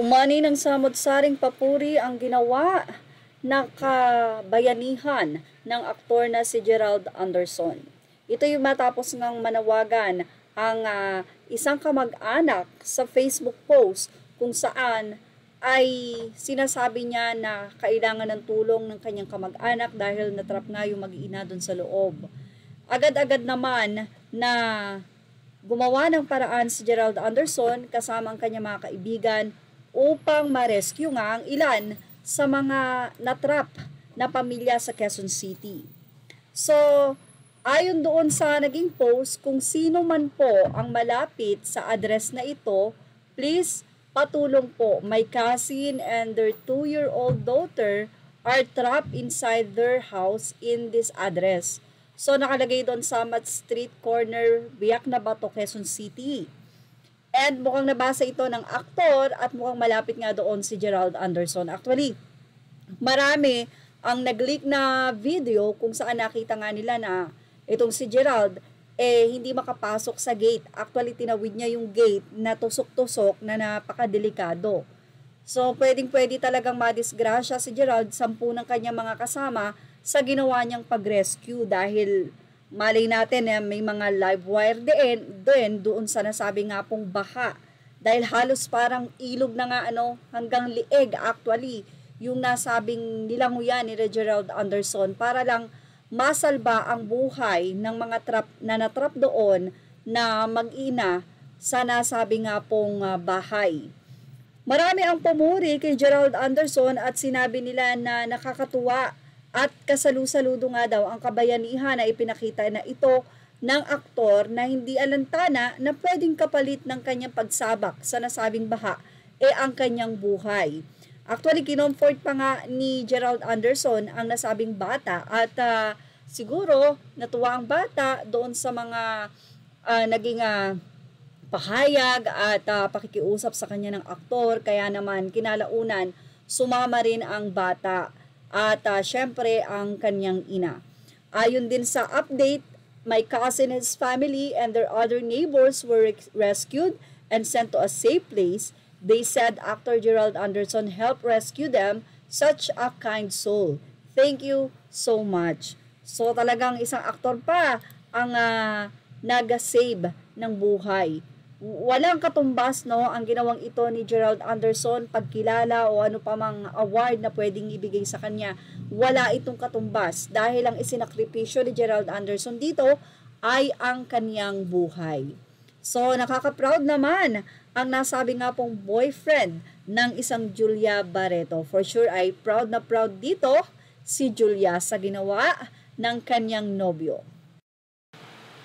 Umani ng samot-saring papuri ang ginawa na kabayanihan ng aktor na si Gerald Anderson. Ito yung matapos ngang manawagan ang isang kamag-anak sa Facebook post kung saan ay sinasabi niya na kailangan ng tulong ng kanyang kamag-anak dahil natrap nga yung mag-iina doon sa loob. Agad-agad naman na gumawa ng paraan si Gerald Anderson kasama ang kanyang mga kaibigan upang ma-rescue nga ang ilan sa mga natrap na pamilya sa Quezon City. So, ayon doon sa naging post, kung sino man po ang malapit sa address na ito, please patulong po. My cousin and their 2-year-old daughter are trapped inside their house in this address. So, nakalagay doon sa Mat Street Corner, Biak na Bato, Quezon City. And mukhang nabasa ito ng aktor at mukhang malapit nga doon si Gerald Anderson. Actually, marami ang nag-leak na video kung saan nakita nga nila na itong si Gerald hindi makapasok sa gate. Actually, tinawid niya yung gate na tusok-tusok na napakadelikado. So, pwedeng-pwede talagang madisgrasya si Gerald, 10 ng kanyang mga kasama sa ginawa niyang pag-rescue dahil malay natin may mga live wire din doon sa nasabi nga pong baha. Dahil halos parang ilog na nga hanggang lieg actually yung nasabing nilanguyan ni Gerald Anderson para lang masalba ang buhay ng mga natrap doon na mag-ina sa nasabi nga pong bahay. Marami ang pumuri kay Gerald Anderson at sinabi nila na nakakatuwa at kasalu-saludo nga daw ang kabayanihan na ipinakita na ito ng aktor na hindi alantana na pwedeng kapalit ng kanyang pagsabak sa nasabing baha ang kanyang buhay. Actually, kinomfort pa nga ni Gerald Anderson ang nasabing bata at siguro natuwa ang bata doon sa mga naging pahayag at pakikiusap sa kanya ng aktor, kaya naman kinalaunan sumama rin ang bata at syempre ang kanyang ina. Ayon din sa update, my cousin and his family and their other neighbors were rescued and sent to a safe place. They said actor Gerald Anderson helped rescue them. Such a kind soul. Thank you so much. So talagang isang aktor pa ang nag-save ng buhay. Walang katumbas ang ginawang ito ni Gerald Anderson, pagkilala o ano pa mang award na pwedeng ibigay sa kanya. Wala itong katumbas dahil ang isinakripisyo ni Gerald Anderson dito ay ang kanyang buhay. So nakaka-proud naman ang nasabi nga pong boyfriend ng isang Julia Barreto. For sure ay proud na proud dito si Julia sa ginawa ng kanyang nobyo.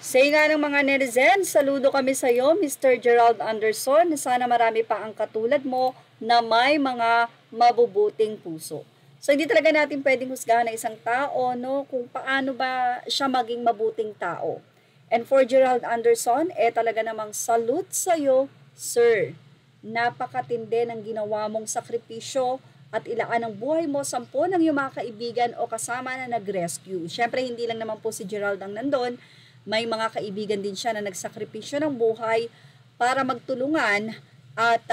Say nga ng mga netizens, saludo kami sa iyo, Mr. Gerald Anderson. Sana marami pa ang katulad mo na may mga mabubuting puso. So hindi talaga natin pwedeng husgahan ng isang tao kung paano ba siya maging mabuting tao. And for Gerald Anderson, talaga namang salute sa iyo, sir. Napakatindi ng ginawa mong sakripisyo at ilaan ang buhay mo 10 ng iyong mga kaibigan o kasama na nag-rescue. Siyempre hindi lang naman po si Gerald ang nandun. May mga kaibigan din siya na nagsakripisyo ng buhay para magtulungan at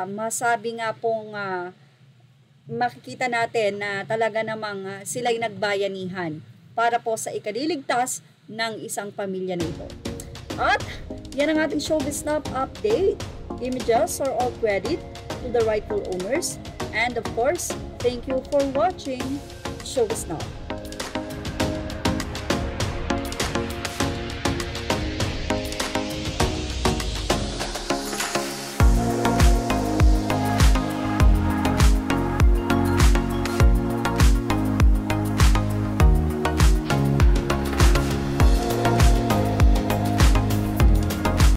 masabi nga pong makikita natin na talaga namang sila'y nagbayanihan para po sa ikaliligtas ng isang pamilya na ito. At yan ang ating Showbiz Snap update. Images are all credit to the rightful owners. And of course, thank you for watching Showbiz Snap.